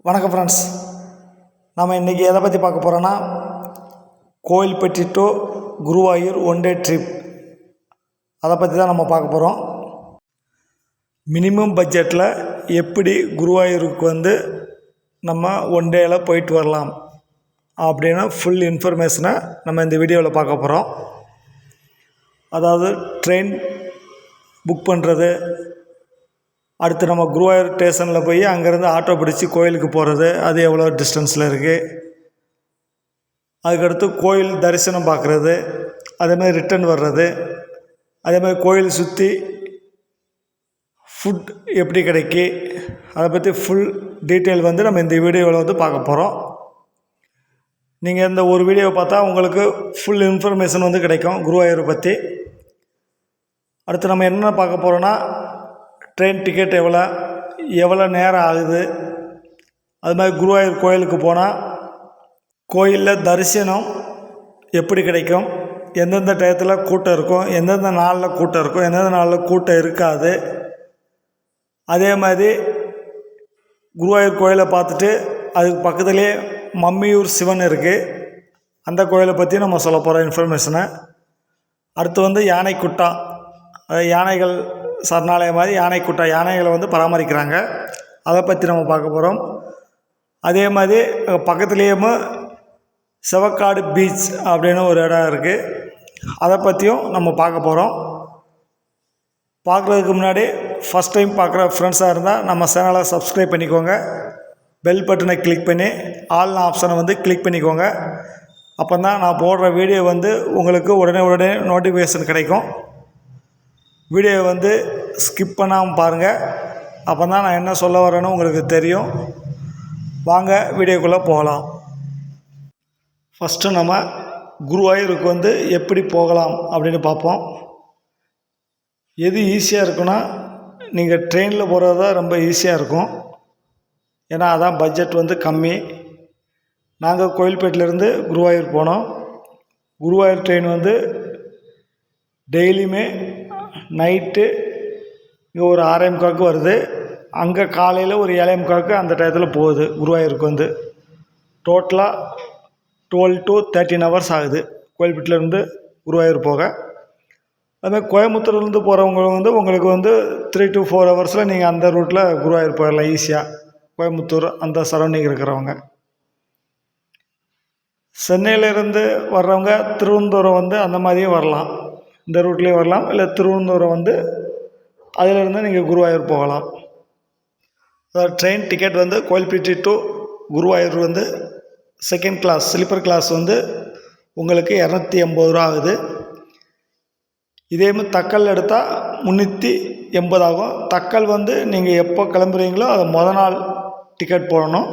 வணக்கம் ஃப்ரெண்ட்ஸ். நம்ம இன்றைக்கி எதை பற்றி பார்க்க போகிறோன்னா, Kovilpatti to Guruvayur one day trip அதை பற்றி தான் நம்ம பார்க்க போகிறோம். மினிமம் பட்ஜெட்டில் எப்படி குருவாயூருக்கு நம்ம ஒன் டேயில் போயிட்டு வரலாம் அப்படின்னு ஃபுல் இன்ஃபர்மேஷனை நம்ம இந்த வீடியோவில் பார்க்க போகிறோம். அதாவது ட்ரெயின் புக் பண்ணுறது, அடுத்து நம்ம குருவாயூர் ஸ்டேஷனில் போய் அங்கேருந்து ஆட்டோ பிடிச்சி கோயிலுக்கு போகிறது, அது எவ்வளோ டிஸ்டன்ஸில் இருக்குது, அதுக்கடுத்து கோயில் தரிசனம் பார்க்குறது, அதேமாதிரி ரிட்டன் வர்றது, அதேமாதிரி கோயில் சுற்றி ஃபுட் எப்படி கிடைக்கி, அதை பற்றி ஃபுல் டீட்டெயில் நம்ம இந்த வீடியோவில் பார்க்க போகிறோம். நீங்கள் இந்த ஒரு வீடியோவை பார்த்தா உங்களுக்கு ஃபுல் இன்ஃபர்மேஷன் கிடைக்கும் குருவாயூரை பற்றி. அடுத்து நம்ம என்ன பார்க்க போகிறோன்னா, ட்ரெயின் டிக்கெட் எவ்வளோ நேரம் ஆகுது, அது மாதிரி குருவாயூர் கோயிலுக்கு போனால் கோயிலில் தரிசனம் எப்படி கிடைக்கும், எந்தெந்த டயத்தில் கூட்டம் இருக்கும், எந்தெந்த நாளில் கூட்டம் இருக்கும், எந்தெந்த நாளில் கூட்டம் இருக்காது. அதே மாதிரி குருவாயூர் கோயிலை பார்த்துட்டு அதுக்கு பக்கத்துலேயே மம்மியூர் சிவன் இருக்குது, அந்த கோயிலை பற்றி நம்ம சொல்ல போகிறோம் இன்ஃபர்மேஷனை. அடுத்து யானைக்குட்டா, யானைகள் சரணாலயம் மாதிரி யானைக்குட்டா, யானைகளை பராமரிக்கிறாங்க, அதை பற்றி நம்ம பார்க்க போகிறோம். அதே மாதிரி பக்கத்துலேயே செவக்காடு பீச் அப்படின்னு ஒரு இடம் இருக்குது, அதை பற்றியும் நம்ம பார்க்க போகிறோம். பார்க்குறதுக்கு முன்னாடி ஃபஸ்ட் டைம் பார்க்குற ஃப்ரெண்ட்ஸாக இருந்தால் நம்ம சேனலை சப்ஸ்கிரைப் பண்ணிக்கோங்க, பெல் பட்டனை கிளிக் பண்ணி ஆல்னு ஆப்ஷனை கிளிக் பண்ணிக்கோங்க. அப்போ தான் நான் போடுற வீடியோ உங்களுக்கு உடனே நோட்டிஃபிகேஷன் கிடைக்கும். வீடியோவை ஸ்கிப் பண்ணாமல் பாருங்கள், அப்போ தான் நான் என்ன சொல்ல வரேன்னு உங்களுக்கு தெரியும். வாங்க வீடியோக்குள்ளே போகலாம். ஃபஸ்ட்டு நம்ம குருவாயூருக்கு எப்படி போகலாம் அப்படின்னு பார்ப்போம். எது ஈஸியாக இருக்குன்னா, நீங்கள் ட்ரெயினில் போகிறது தான் ரொம்ப ஈஸியாக இருக்கும். ஏன்னா அதான் பட்ஜெட் கம்மி. நாங்கள் கோயில்பேட்டிலேருந்து குருவாயூர் போனோம். குருவாயூர் ட்ரெயின் டெய்லியுமே நைட்டு இங்கே ஒரு 6:45 வருது, அங்கே காலையில் ஒரு 7:45 அந்த டயத்தில் போகுது. குருவாயூருக்கு டோட்டலாக 12 to 13 hours ஆகுது கோயில்பேட்டிலேருந்து குருவாயூர் போக. அதுமாதிரி கோயம்புத்தூர்லேருந்து போகிறவங்க உங்களுக்கு 3 to 4 hours நீங்கள் அந்த ரூட்டில் குருவாயூர் போயிடலாம் ஈஸியாக. கோயம்புத்தூர் அந்த சரௌண்டிங் இருக்கிறவங்க, சென்னையிலேருந்து வர்றவங்க திருவனந்தபுரம் அந்த மாதிரியும் வரலாம், இந்த ரூட்லேயும் வரலாம். இல்லை திருவனந்தபுரம் அதிலிருந்து நீங்கள் குருவாயூர் போகலாம். அதாவது train ticket Kovilpatti to Guruvayur second class sleeper class உங்களுக்கு 280 ரூபா ஆகுது. இதேமாதிரி தக்கல் எடுத்தால் 380 ஆகும். தக்கல் நீங்கள் எப்போ கிளம்புறீங்களோ அதை மொதல் நாள் டிக்கெட் போடணும்.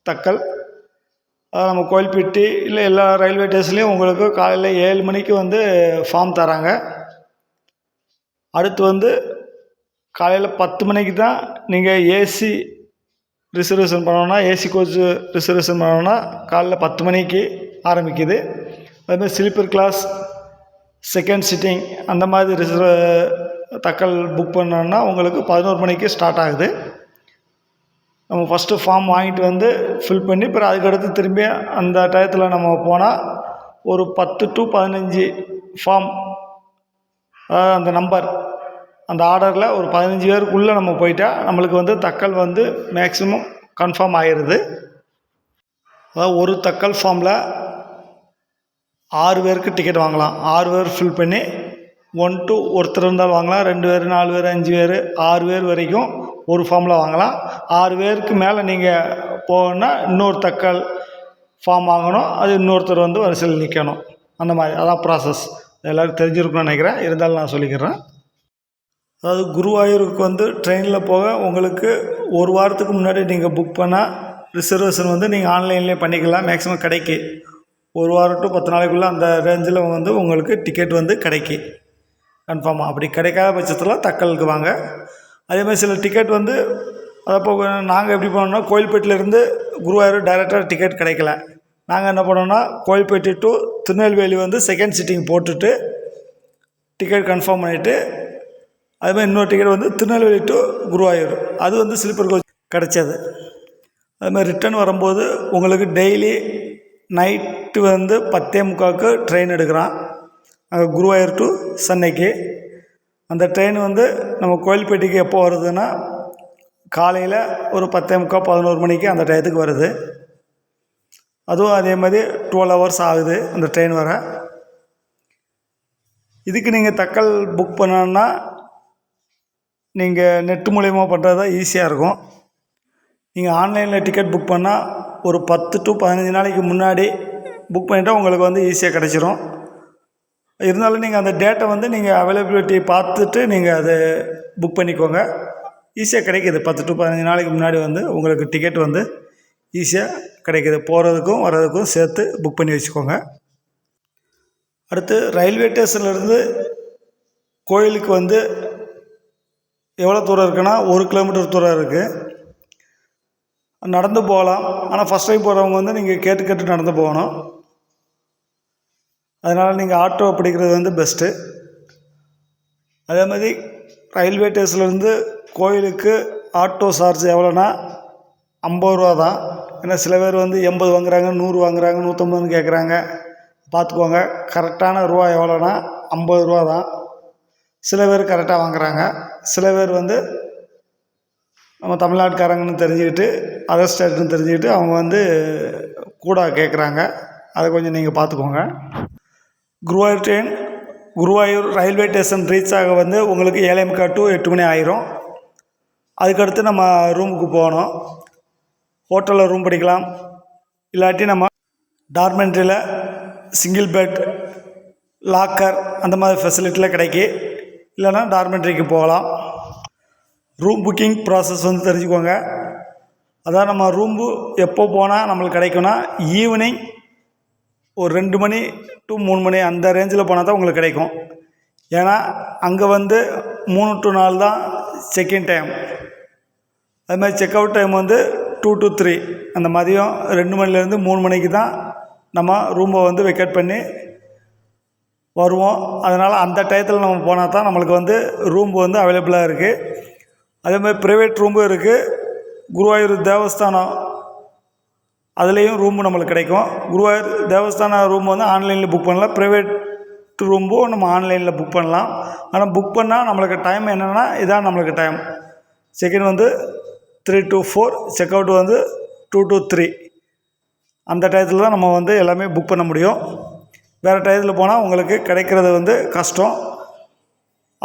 தக்கல் நம்ம கோயில்பட்டி இல்லை எல்லா ரயில்வே ஸ்டேஷன்லேயும் உங்களுக்கு காலையில் 7 மணிக்கு ஃபார்ம் தராங்க. அடுத்து காலையில் 10 மணிக்கு தான் நீங்கள் ஏசி ரிசர்வேஷன் பண்ணணுன்னா, ஏசி கோச் ரிசர்வேஷன் பண்ணணுன்னா காலையில் 10 மணிக்கு ஆரம்பிக்குது. அதுமாதிரி ஸ்லீப்பர் கிளாஸ் செகண்ட் சிட்டிங் அந்த மாதிரி தக்கல் புக் பண்ணோன்னா உங்களுக்கு 11 மணிக்கு ஸ்டார்ட் ஆகுது. நம்ம ஃபஸ்ட்டு ஃபார்ம் வாங்கிட்டு ஃபில் பண்ணி அப்புறம் அதுக்கடுத்து திரும்பி அந்த டயத்தில் நம்ம போனால் ஒரு 10 to 15 ஃபார்ம், அதாவது அந்த நம்பர் அந்த ஆர்டரில் ஒரு 15 பேருக்குள்ளே நம்ம போயிட்டால் நம்மளுக்கு தக்கல் மேக்ஸிமம் கன்ஃபார்ம் ஆகிடுது. அதாவது ஒரு தக்கல் ஃபார்மில் 6 பேருக்கு டிக்கெட் வாங்கலாம். 6 பேர் ஃபில் பண்ணி ஒருத்தர் இருந்தாலும் வாங்கலாம், 2 பேர், 4 பேர், 5 பேர், 6 பேர் வரைக்கும் ஒரு ஃபார்மில் வாங்கலாம். 6 பேருக்கு மேலே நீங்கள் போகணுன்னா இன்னொரு தக்கல் ஃபார்ம் வாங்கணும், அது இன்னொருத்தர் வரிசையில் நிற்கணும். அந்த மாதிரி அதான் ப்ராசஸ். எல்லோரும் தெரிஞ்சிருக்கணும்னு நினைக்கிறேன், இருந்தாலும் நான் சொல்லிக்கிறேன். அதாவது குருவாயூருக்கு ட்ரெயினில் போக உங்களுக்கு ஒரு வாரத்துக்கு முன்னாடி நீங்கள் புக் பண்ணால் ரிசர்வேஷன் நீங்கள் ஆன்லைன்லேயே பண்ணிக்கலாம். மேக்ஸிமம் கிடைக்கு ஒரு வாரம் டு 10 நாளைக்குள்ளே அந்த ரேஞ்சில் உங்களுக்கு டிக்கெட் கிடைக்கி கன்ஃபார்மாக. அப்படி கிடைக்காத பட்சத்தில் தக்கலுக்கு வாங்க. அதேமாதிரி சில டிக்கெட் அதை போக நாங்கள் எப்படி பண்ணோம்னா, கோயில்பேட்டிலேருந்து குருவாயூர் டைரெக்டாக டிக்கெட் கிடைக்கல. நாங்கள் என்ன பண்ணோன்னா, Kovilpatti to Tirunelveli second sitting போட்டுட்டு டிக்கெட் கன்ஃபார்ம் பண்ணிவிட்டு, அதுமாதிரி இன்னொரு டிக்கெட் திருநெல்வேலி டு குருவாயூர் அது ஸ்லீப்பர் கோச் கிடச்சது. அதுமாதிரி ரிட்டன் வரும்போது உங்களுக்கு டெய்லி நைட்டு வந்து 10:45க்கு ட்ரெயின் எடுக்கிறான் அங்கே குருவாயூர் டு சென்னைக்கு. அந்த ட்ரெயின் வந்து நம்ம கோயில்பேட்டைக்கு எப்போ வருதுன்னா காலையில் ஒரு 10:45 11 மணிக்கு அந்த டயத்துக்கு வருது. அதுவும் அதே மாதிரி 12 ஹவர்ஸ் ஆகுது அந்த ட்ரெயின் வர. இதுக்கு நீங்கள் தக்கல் புக் பண்ணணுன்னா நீங்கள் நெட்டு மூலயமா பண்ணுறது தான் ஈஸியாக இருக்கும். நீங்கள் ஆன்லைனில் டிக்கெட் புக் பண்ணால் ஒரு 10 to 15 நாளைக்கு முன்னாடி புக் பண்ணிட்டால் உங்களுக்கு வந்து ஈஸியாக கிடச்சிரும். இருந்தாலும் நீங்கள் அந்த டேட்டை வந்து நீங்கள் அவைலபிலிட்டி பார்த்துட்டு நீங்கள் அதை புக் பண்ணிக்கோங்க. ஈஸியாக கிடைக்கிது. 10 to 15 நாளைக்கு முன்னாடி வந்து உங்களுக்கு டிக்கெட் வந்து ஈஸியாக கிடைக்கிது. போகிறதுக்கும் வர்றதுக்கும் சேர்த்து புக் பண்ணி வச்சுக்கோங்க. அடுத்து ரயில்வே ஸ்டேஷன்லேருந்து கோயிலுக்கு வந்து எவ்வளோ தூரம் இருக்குன்னா 1 கிலோமீட்டர் தூரம் இருக்குது. நடந்து போகலாம். ஆனால் ஃபஸ்ட் டைம் போகிறவங்க வந்து நீங்கள் கேட்டு நடந்து போகணும். அதனால் நீங்கள் ஆட்டோ பிடிக்கிறது வந்து பெஸ்ட்டு. அதே மாதிரி ரயில்வே ஸ்டேஷன்லேருந்து கோயிலுக்கு ஆட்டோ சார்ஜ் எவ்வளோன்னா 50 ரூபா தான். ஏன்னா சில பேர் வந்து 80 வாங்குறாங்க, 100 வாங்குறாங்க, 150 கேட்குறாங்க. பார்த்துக்கோங்க. கரெக்டான ரூபா எவ்வளோன்னா 50 ரூபா தான். சில பேர் கரெக்டாக வாங்குறாங்க. சில பேர் வந்து நம்ம தமிழ்நாட்டுக்காரங்கன்னு தெரிஞ்சுக்கிட்டு அதர் ஸ்டேட்டுன்னு தெரிஞ்சுக்கிட்டு அவங்க வந்து கூட கேட்குறாங்க. அதை கொஞ்சம் நீங்கள் பார்த்துக்கோங்க. Guruvayur train Guruvayur railway station reach ஆக வந்து உங்களுக்கு 7:45 to 8 மணி ஆயிரும். அதுக்கடுத்து நம்ம ரூமுக்கு போகணும். ஹோட்டலில் ரூம் பிடிக்கலாம். இல்லாட்டி நம்ம டார்மெண்ட்ரியில் சிங்கிள் பெட், லாக்கர் அந்த மாதிரி ஃபெசிலிட்டியில் கிடைக்கி. இல்லைன்னா டார்மெண்ட்ரிக்கு போகலாம். ரூம் புக்கிங் ப்ராசஸ் வந்து தெரிஞ்சுக்கோங்க. அதான் நம்ம ரூம்பு எப்போ போனால் நம்மளுக்கு கிடைக்கும்னா ஈவினிங் ஒரு 2 மணி to 3 மணி அந்த ரேஞ்சில் போனால் தான் உங்களுக்கு கிடைக்கும். ஏன்னா அங்கே வந்து 3 to 4 தான் செக்இன் டைம். அதுமாதிரி செக் அவுட் டைம் வந்து 2 to 3. அந்த மதியம் 2 மணிலேருந்து 3 மணிக்கு தான் நம்ம ரூமை வந்து வெக்கேட் பண்ணி வருவோம். அதனால் அந்த டயத்தில் நம்ம போனால் தான் நம்மளுக்கு வந்து ரூம் வந்து அவைலபிளாக இருக்குது. அதேமாதிரி ப்ரைவேட் ரூமும் இருக்குது. குருவாயூர் தேவஸ்தானம் அதுலேயும் ரூமு நம்மளுக்கு கிடைக்கும். குருவாயூர் தேவஸ்தான ரூம் வந்து ஆன்லைனில் புக் பண்ணலாம். ப்ரைவேட் ரூமும் நம்ம ஆன்லைனில் புக் பண்ணலாம். ஆனால் புக் பண்ணால் நம்மளுக்கு டைம் என்னென்னா இதான் நம்மளுக்கு டைம். செகண்ட் வந்து 3 to 4, செக் அவுட் வந்து 2 to 3. அந்த டயத்தில் தான் நம்ம வந்து எல்லாமே புக் பண்ண முடியும். வேறு டயத்தில் போனால் உங்களுக்கு கிடைக்கிறது வந்து கஷ்டம்.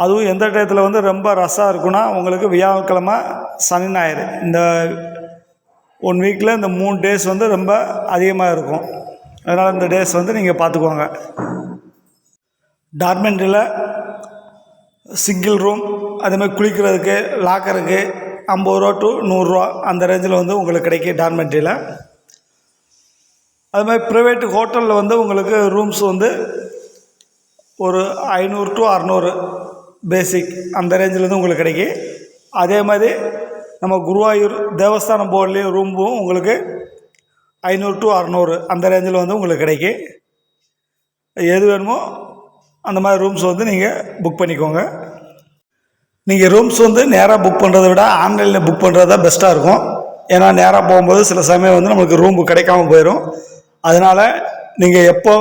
அதுவும் எந்த டயத்தில் வந்து ரொம்ப ரஷ்ஷாக இருக்குன்னா உங்களுக்கு வியாழக்கிழமை, சனி, ஞாயிறு இந்த 1 வீக்கில் இந்த 3 டேஸ் வந்து ரொம்ப அதிகமாக இருக்கும். அதனால் இந்த டேஸ் வந்து நீங்கள் பார்த்துக்கோங்க. டார்மெண்ட்ரியில் சிங்கிள் ரூம், அதேமாதிரி குளிக்கிறதுக்கு, லாக்கருக்கு 50 ரூபா to 100 ரூபா அந்த ரேஞ்சில் வந்து உங்களுக்கு கிடைக்கும் டார்மெண்ட்ரியில். அதுமாதிரி ப்ரைவேட் ஹோட்டலில் வந்து உங்களுக்கு ரூம்ஸ் வந்து ஒரு 500 to 600 பேசிக் அந்த ரேஞ்சில் வந்து உங்களுக்கு கிடைக்கும். அதே மாதிரி நம்ம குருவாயூர் தேவஸ்தானம் போர்ட்லேயும் ரூமும் உங்களுக்கு 500 to 600 அந்த ரேஞ்சில் வந்து உங்களுக்கு கிடைக்கும். எது வேணுமோ அந்த மாதிரி ரூம்ஸ் வந்து நீங்கள் புக் பண்ணிக்கோங்க. நீங்கள் ரூம்ஸ் வந்து நேராக புக் பண்ணுறதை விட ஆன்லைனில் புக் பண்ணுறது தான் பெஸ்ட்டாக இருக்கும். ஏன்னா நேராக போகும்போது சில சமயம் வந்து நம்மளுக்கு ரூம் கிடைக்காம போயிடும். அதனால் நீங்கள் எப்போ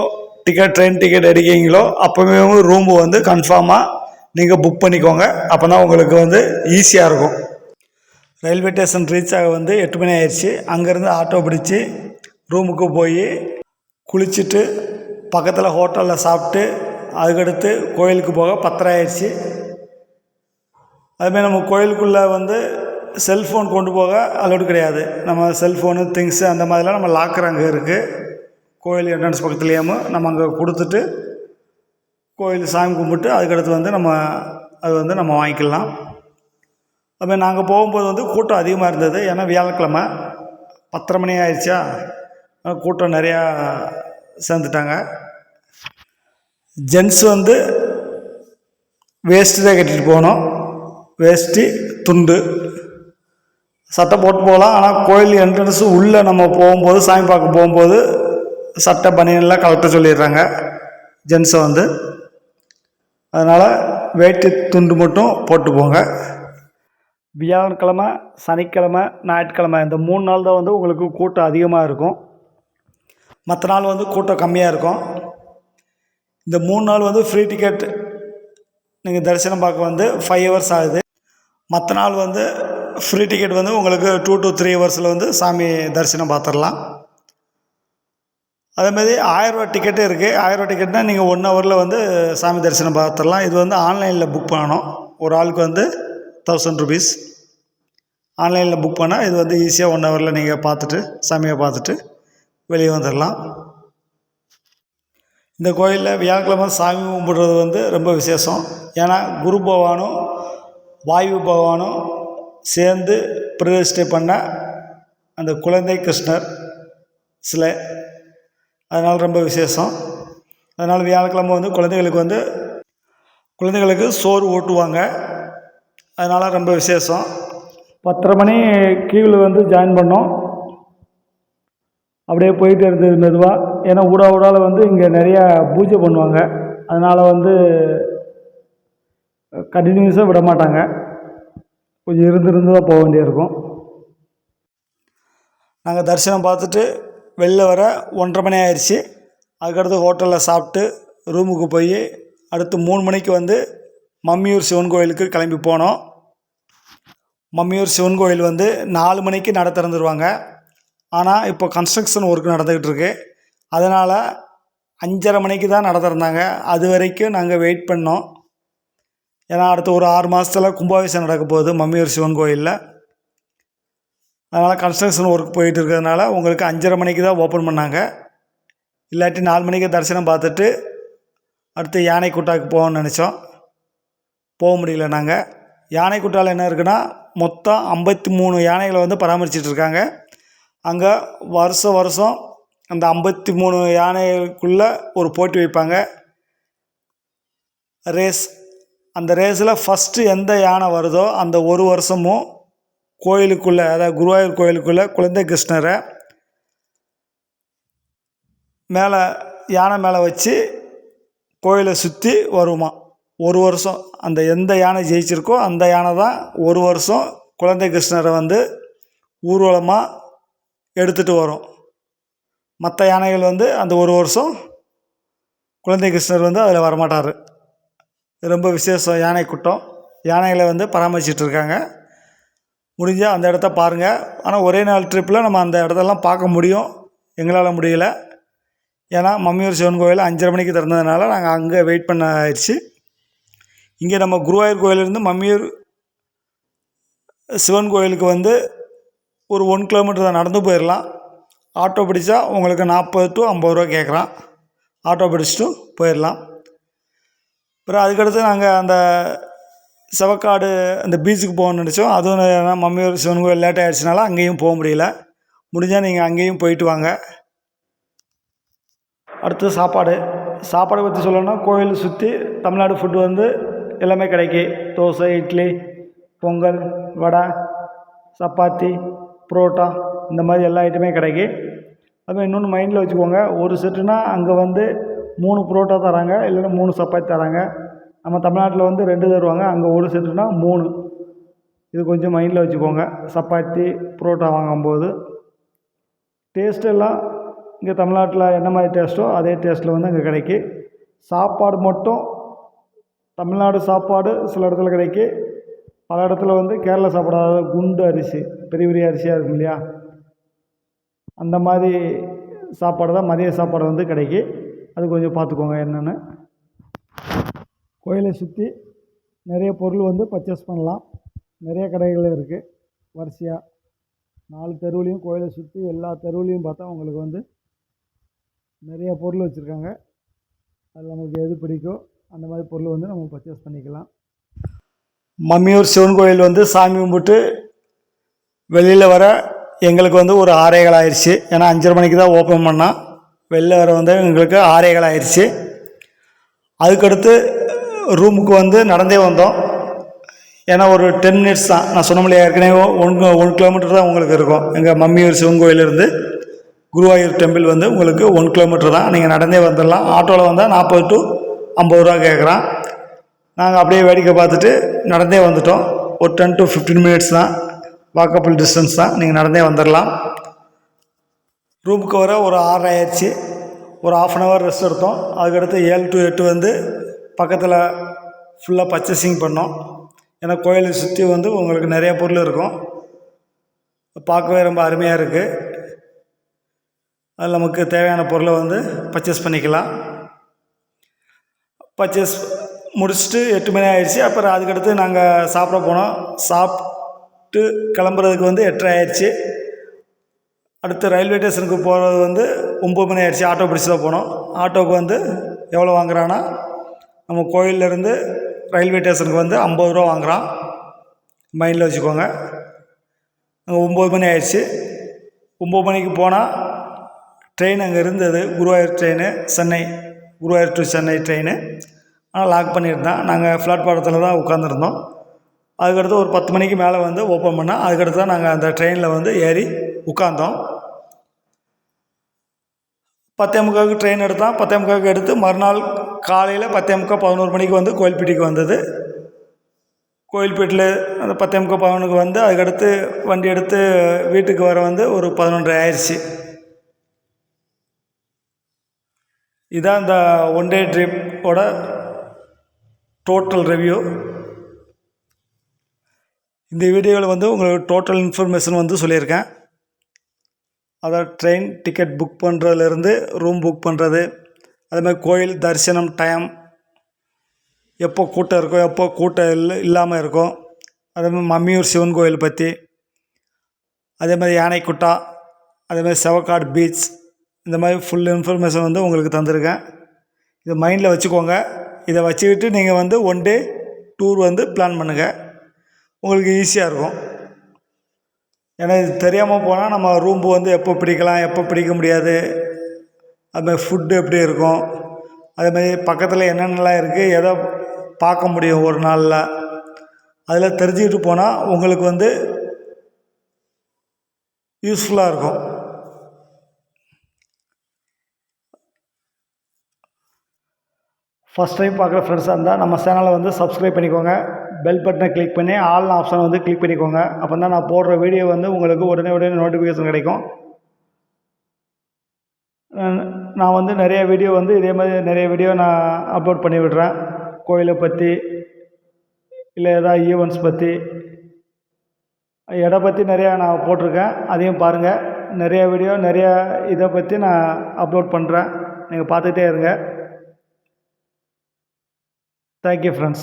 ட்ரெயின் டிக்கெட் எடுக்கிறீங்களோ அப்போவே ரூமு வந்து கன்ஃபார்மாக நீங்கள் புக் பண்ணிக்கோங்க. அப்போ தான் உங்களுக்கு வந்து ஈஸியாக இருக்கும். ரயில்வே ஸ்டேஷன் ரீச் ஆக வந்து 8 மணி ஆயிடுச்சு. அங்கேருந்து ஆட்டோ பிடிச்சி ரூமுக்கு போய் குளிச்சுட்டு பக்கத்தில் ஹோட்டலில் சாப்பிட்டு அதுக்கடுத்து கோயிலுக்கு போக 10:30 ஆயிடுச்சு. அதுமாதிரி நம்ம கோயிலுக்குள்ளே வந்து செல்ஃபோன் கொண்டு போக அலோடு கிடையாது. நம்ம செல்ஃபோனு, திங்ஸு அந்த மாதிரிலாம் நம்ம லாக்கர் அங்கே இருக்குது. கோயில் என்ட்ரன்ஸ் பக்கத்துலேயும் நம்ம அங்கே கொடுத்துட்டு கோயில் சாமி கும்பிட்டு அதுக்கடுத்து வந்து அது வந்து நம்ம வாங்கிக்கலாம். அதுமாதிரி நாங்கள் போகும்போது வந்து கூட்டம் அதிகமாக இருந்தது. ஏன்னா வியாழக்கிழமை 10:30 மணி ஆயிடுச்சா, கூட்டம் நிறையா சேர்ந்துட்டாங்க. ஜென்ஸ் வந்து வேஷ்டி தான் கட்டிட்டு போகணும். வேஷ்டி, துண்டு, சட்டை போட்டு போகலாம். ஆனால் கோயில் என்ட்ரன்ஸு உள்ளே நம்ம போகும்போது சாமி பார்க்க போகும்போது சட்டை பனியன்லாம் கலட்ட சொல்லிடுறாங்க ஜென்ஸை வந்து. அதனால் வேட்டி துண்டு மட்டும் போட்டு போங்க. வியாழக்கிழமை, சனிக்கிழமை, ஞாயிற்றுக்கிழமை இந்த 3 நாள் தான் வந்து உங்களுக்கு கூட்டம் அதிகமாக இருக்கும். மற்ற நாள் வந்து கூட்டம் கம்மியாக இருக்கும். இந்த 3 நாள் வந்து ஃப்ரீ டிக்கெட் நீங்கள் தரிசனம் பார்க்க வந்து 5 ஹவர்ஸ் ஆகுது. மற்ற நாள் வந்து ஃப்ரீ டிக்கெட் வந்து உங்களுக்கு 2 to 3 ஹவர்ஸில் வந்து சாமி தரிசனம் பார்த்துடலாம். அதேமாதிரி 1000 ரூபா டிக்கெட்டு இருக்குது. 1000 ரூபா டிக்கெட்னால் நீங்கள் 1 ஹவரில் வந்து சாமி தரிசனம் பார்த்துடலாம். இது வந்து ஆன்லைனில் புக் பண்ணணும். ஒரு ஆளுக்கு வந்து 1000 ருபீஸ். ஆன்லைனில் புக் பண்ணால் இது வந்து ஈஸியாக 1 ஹவரில் நீங்கள் பார்த்துட்டு சாமியை பார்த்துட்டு வெளியே வந்துடலாம். இந்த கோயிலில் வியாழக்கிழமை சாமி கும்பிடுறது வந்து ரொம்ப விசேஷம். ஏன்னா குரு பகவானும் வாயு பகவானும் சேர்ந்து பிரதிஷ்டை பண்ண அந்த குழந்தை கிருஷ்ணர் சிலை, அதனால் ரொம்ப விசேஷம். அதனால் வியாழக்கிழமை வந்து குழந்தைகளுக்கு சோறு ஊட்டுவாங்க. அதனால் ரொம்ப விசேஷம். 10:30 மணி கியூவில் வந்து ஜாயின் பண்ணோம். அப்படியே போயிட்டு இருந்தது மெதுவாக. ஏன்னா ஊடால வந்து இங்கே நிறையா பூஜை பண்ணுவாங்க. அதனால் வந்து கண்டினியூஸாக விட மாட்டாங்க. கொஞ்சம் இருந்து தான் போக வேண்டியிருக்கும். நாங்கள் தரிசனம் பார்த்துட்டு வெளில வர 1:30 மணி ஆயிடுச்சு. அதுக்கடுத்து ஹோட்டலில் சாப்பிட்டு ரூமுக்கு போய் அடுத்து 3 மணிக்கு வந்து மம்மியூர் சிவன் கோயிலுக்கு கிளம்பி போனோம். மம்மியூர் சிவன் கோயில் வந்து 4 மணிக்கு நட திறந்துருவாங்க. ஆனால் இப்போ கன்ஸ்ட்ரக்ஷன் ஒர்க் நடந்துக்கிட்டு இருக்கு. அதனால் 5:30 மணிக்கு தான் நட திறந்தாங்க. அது வரைக்கும் நாங்கள் வெயிட் பண்ணோம். ஏன்னா அடுத்த ஒரு 6 மாதத்தில் கும்பாபிஷேகம் நடக்க போகுது மம்மியூர் சிவன் கோயிலில். அதனால் கன்ஸ்ட்ரக்ஷன் ஒர்க் போயிட்டு இருக்கிறதுனால உங்களுக்கு 5:30 மணிக்கு தான் ஓப்பன் பண்ணாங்க. இல்லாட்டி 4 மணிக்கு தரிசனம் பார்த்துட்டு அடுத்து யானைக்குட்டாவுக்கு போகணும்னு நினச்சோம். போக முடியல. நாங்கள் யானைக்குட்டாவில் என்ன இருக்குன்னா மொத்தம் 53 யானைகளை வந்து பராமரிச்சிட்டு இருக்காங்க. அங்கே வருஷம் அந்த 53 யானைகளுக்குள்ளே ஒரு போட்டி வைப்பாங்க, ரேஸ். அந்த ரேஸில் ஃபஸ்ட்டு எந்த யானை வருதோ அந்த ஒரு வருஷமும் கோயிலுக்குள்ளே, அதாவது குருவாயூர் கோயிலுக்குள்ளே குழந்தை கிருஷ்ணரை யானை மேலே வச்சு கோயிலை சுற்றி வருமா. ஒரு வருஷம் அந்த எந்த யானை ஜெயிச்சிருக்கோ அந்த யானை தான் ஒரு வருஷம் குழந்தை கிருஷ்ணரை வந்து ஊர்வலமாக எடுத்துகிட்டு வரும். மற்ற யானைகள் வந்து அந்த ஒரு வருஷம் குழந்தை கிருஷ்ணர் வந்து அதில் வரமாட்டார். ரொம்ப விசேஷம் யானை கூட்டம். யானைகளை வந்து பராமரிச்சிட்ருக்காங்க. முடிஞ்சால் அந்த இடத்த பாருங்கள். ஆனால் ஒரே நாள் ட்ரிப்பில் நம்ம அந்த இடத்தெல்லாம் பார்க்க முடியும். எங்களால் முடியல. ஏன்னா மம்மியூர் சிவன் கோயில் 5:30 மணிக்கு திறந்ததுனால நாங்கள் அங்கே வெயிட் பண்ண ஆயிடுச்சு. இங்கே நம்ம குருவாயூர் கோயிலிருந்து மம்மியூர் சிவன் கோயிலுக்கு வந்து ஒரு 1 கிலோமீட்டர் தான், நடந்து போயிடலாம். ஆட்டோ பிடிச்சா உங்களுக்கு 40 to 50 ரூபா கேட்குறான். ஆட்டோ பிடிச்சிட்டு போயிடலாம். அப்புறம் அதுக்கடுத்து நாங்கள் அந்த செவக்காடு அந்த பீச்சுக்கு போகணும்னு நினச்சோம். அதுவும் மம்மியூர் சிவன் கோயில் லேட் ஆகிடுச்சினால அங்கேயும் போக முடியல. முடிஞ்சால் நீங்கள் அங்கேயும் போயிட்டு வாங்க. அடுத்து சாப்பாடை பற்றி சொல்லணும்னா கோயிலை சுற்றி தமிழ்நாடு ஃபுட்டு வந்து எல்லாமே கிடைக்கி. தோசை, இட்லி, பொங்கல், வடை, சப்பாத்தி, புரோட்டா, இந்த மாதிரி எல்லா ஐட்டமே கிடைக்கி. அதுமாதிரி இன்னொன்று மைண்டில் வச்சுக்கோங்க, ஒரு செட்டுனா அங்கே வந்து 3 புரோட்டா தராங்க, இல்லைன்னா 3 சப்பாத்தி தராங்க. நம்ம தமிழ்நாட்டில் வந்து 2 தருவாங்க, அங்கே ஒரு செட்டுனா 3. இது கொஞ்சம் மைண்டில் வச்சுக்கோங்க சப்பாத்தி புரோட்டா வாங்கும்போது. டேஸ்ட்டெல்லாம் இங்கே தமிழ்நாட்டில் என்ன மாதிரி டேஸ்ட்டோ அதே டேஸ்ட்டில் வந்து அங்கே கிடைக்கி. சாப்பாடு மட்டும் தமிழ்நாடு சாப்பாடு சில இடத்துல கிடைக்கி. பல இடத்துல வந்து கேரளா சாப்பாடு, அதாவது குண்டு அரிசி, பெரிய அரிசியாக இருக்கும் இல்லையா, அந்த மாதிரி சாப்பாடு தான் மதிய சாப்பாடு வந்து கிடைக்கி. அது கொஞ்சம் பார்த்துக்கோங்க என்னென்னு. கோயிலை சுற்றி நிறைய பொருள் வந்து பர்ச்சேஸ் பண்ணலாம். நிறைய கடைகள் இருக்குது வரிசையாக. 4 தெருவுலையும் கோயிலை சுற்றி எல்லா தெருவுலையும் பார்த்தா உங்களுக்கு வந்து நிறைய பொருள் வச்சுருக்காங்க. அதில் நமக்கு எது பிடிக்கோ அந்த மாதிரி பொருள் வந்து நம்ம பர்ச்சேஸ் பண்ணிக்கலாம். மம்மியூர் சிவன் கோயில் வந்து சாமி கும்பிட்டு வெளியில் வர எங்களுக்கு வந்து ஒரு 6:15 ஆயிடுச்சு. ஏன்னா 5:30 மணிக்கு தான் ஓப்பன் பண்ணால் வெளில வர வந்து எங்களுக்கு 6:15 ஆயிடுச்சு. அதுக்கடுத்து ரூமுக்கு வந்து நடந்தே வந்தோம். ஏன்னா ஒரு 10 மினிட்ஸ் தான். நான் சொன்ன முடியாது, ஏற்கனவே 1 கிலோமீட்டர் தான் உங்களுக்கு இருக்கும். எங்கள் மம்மியூர் சிவன் கோயிலிருந்து குருவாயூர் டெம்பிள் வந்து உங்களுக்கு 1 கிலோமீட்டர் தான். நீங்கள் நடந்தே வந்துடலாம். ஆட்டோவில் வந்தால் 40 to 50 ரூபா கேட்குறான். நாங்கள் அப்படியே வேடிக்கை பார்த்துட்டு நடந்தே வந்துட்டோம். ஒரு 10 to 15 மினிட்ஸ் தான், வாக்கபிள் டிஸ்டன்ஸ் தான், நீங்கள் நடந்தே வந்துடலாம். ரூமுக்கு வர ஒரு 6 ஆயிடுச்சு. ஒரு 1/2 hour ரெஸ்ட் எடுத்தோம். அதுக்கடுத்து 7 to 8 வந்து பக்கத்தில் ஃபுல்லாக பர்ச்சேசிங் பண்ணோம். ஏன்னா கோயிலை சுற்றி வந்து உங்களுக்கு நிறையா பொருள் இருக்கும், பார்க்கவே ரொம்ப அருமையாக இருக்குது. அதில் நமக்கு தேவையான பொருளை வந்து பர்ச்சேஸ் பண்ணிக்கலாம். பர்ச்சேஸ் முடிச்சுட்டு 8 மணி ஆயிடுச்சு. அப்புறம் அதுக்கடுத்து நாங்கள் சாப்பிட போனோம். சாப்பிட்டு கிளம்புறதுக்கு வந்து 8:30 ஆயிடுச்சு. அடுத்து ரயில்வே ஸ்டேஷனுக்கு போகிறது வந்து 9 மணி ஆயிடுச்சு. ஆட்டோ பிடிச்சி தான் போனோம். ஆட்டோவுக்கு வந்து எவ்வளோ வாங்குறான்னா, நம்ம கோயிலேருந்து ரயில்வே ஸ்டேஷனுக்கு வந்து 50 ரூபா வாங்குகிறான். மைண்டில் வச்சுக்கோங்க. அங்கே 9 மணி ஆயிடுச்சு. 9 மணிக்கு போனால் ட்ரெயின் அங்கே இருந்தது, Guruvayur train, Chennai, Guruvayur to Chennai train. ஆனால் லாக் பண்ணியிருந்தான். நாங்கள் பிளாட்ஃபாரத்தில் தான் உட்காந்துருந்தோம். அதுக்கடுத்து ஒரு 10 மணிக்கு மேலே வந்து ஓப்பன் பண்ணால் அதுக்கடுத்து தான் நாங்கள் அந்த ட்ரெயினில் வந்து ஏறி உட்காந்தோம். 10:45 ட்ரெயின் எடுத்தான். 10:45 எடுத்து மறுநாள் காலையில் 10:45 11 மணிக்கு வந்து கோயில்பேட்டைக்கு வந்தது. கோயில்பேட்டில் அந்த 10:45 11க்கு வந்து அதுக்கடுத்து வண்டி எடுத்து வீட்டுக்கு வர வந்து ஒரு 11:30 ஆயிடுச்சு. இதுதான் இந்த ஒன் டே ட்ரிப்போட டோட்டல் ரிவ்யூ. இந்த வீடியோவில் வந்து உங்களுக்கு டோட்டல் இன்ஃபர்மேஷன் வந்து சொல்லியிருக்கேன். அதாவது ட்ரெயின் டிக்கெட் புக் பண்ணுறதுலேருந்து ரூம் புக் பண்ணுறது, அதுமாதிரி கோயில் தரிசனம் டைம், எப்போ கூட்டம் இருக்கும், எப்போ கூட்டம் இல்லாமல் இருக்கும், அதேமாதிரி மம்மியூர் சிவன் கோயில் பற்றி, அதேமாதிரி யானைக்குட்டா, அதேமாதிரி செவக்காடு பீச், இந்த மாதிரி ஃபுல் இன்ஃபர்மேஷன் வந்து உங்களுக்கு தந்திருக்கேன். இதை மைண்டில் வச்சுக்கோங்க. இதை வச்சுக்கிட்டு நீங்கள் வந்து ஒன் டே டூர் வந்து பிளான் பண்ணுங்கள், உங்களுக்கு ஈஸியாக இருக்கும். ஏன்னா இது தெரியாமல் போனால் நம்ம ரூம்பு வந்து எப்போ பிடிக்கலாம், எப்போ பிடிக்க முடியாது, அதுமாதிரி ஃபுட்டு எப்படி இருக்கும், அதேமாதிரி பக்கத்தில் என்னென்னலாம் இருக்குது, எதை பார்க்க முடியும் ஒரு நாளில், அதில் தெரிஞ்சுக்கிட்டு போனால் உங்களுக்கு வந்து யூஸ்ஃபுல்லாக இருக்கும். ஃபஸ்ட் டைம் பார்க்குற ஃப்ரெண்ட்ஸாக இருந்தால் நம்ம சேனலை வந்து சப்ஸ்கிரைப் பண்ணிக்கோங்க. பெல் பட்டனை கிளிக் பண்ணி ஆல் ஆப்ஷனை வந்து கிளிக் பண்ணிக்கோங்க. அப்போ தான் நான் போடுற வீடியோ வந்து உங்களுக்கு உடனே நோட்டிஃபிகேஷன் கிடைக்கும். நான் வந்து நிறைய வீடியோ வந்து இதே மாதிரி நிறைய வீடியோ நான் அப்லோட் பண்ணி விடுறேன். கோயிலை பற்றி, இல்லை ஏதாவது ஈவெண்ட்ஸ் பற்றி, இடம் பற்றி நிறையா நான் போட்டிருக்கேன். அதையும் பாருங்கள். நிறைய வீடியோ நிறையா இதை பற்றி நான் அப்லோட் பண்ணுறேன். நீங்கள் பார்த்துட்டே இருங்க. Thank you, friends.